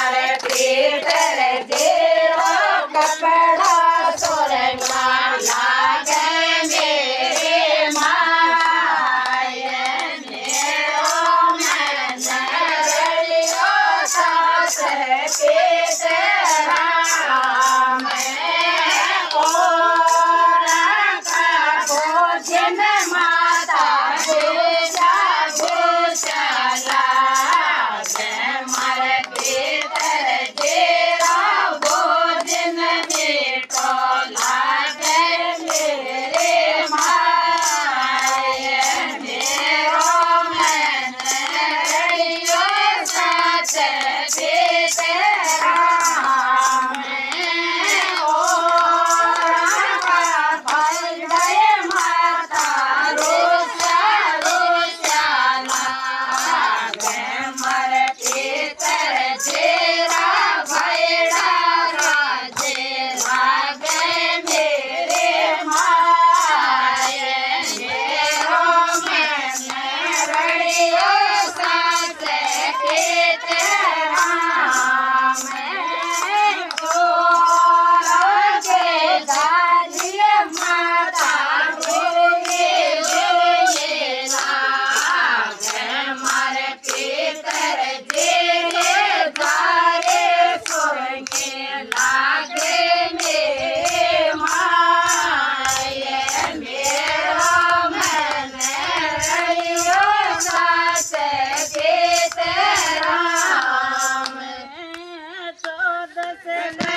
મારે પિતર જેરો કપડા સોરંગમાં લાગે મેરે માય મેરો મન રળિયો સાસ પિતરા મેં ઓરા કા ભોજન માતા ભૂષા ભૂષલા મારે પિતર જેરા ભોજન મીઠો લાગે મેરે માય મેરો મન રળિયો સાસ પિતરા મેં ઓરા કા ભલડે માતા રોષા રોષાલા મારે પિતર જેરા ભયડા રાજે લાગે મેરે માય મેરો મન રળિયો સાસ પિતરા મેં કોરા કે દાજીએ માતા ભૂલે લાગે મારે પિતર જેરે ધારે સોરંગે લાગે મેરે માય મેરો મન રળિયો સાસ પિતરા મેં 14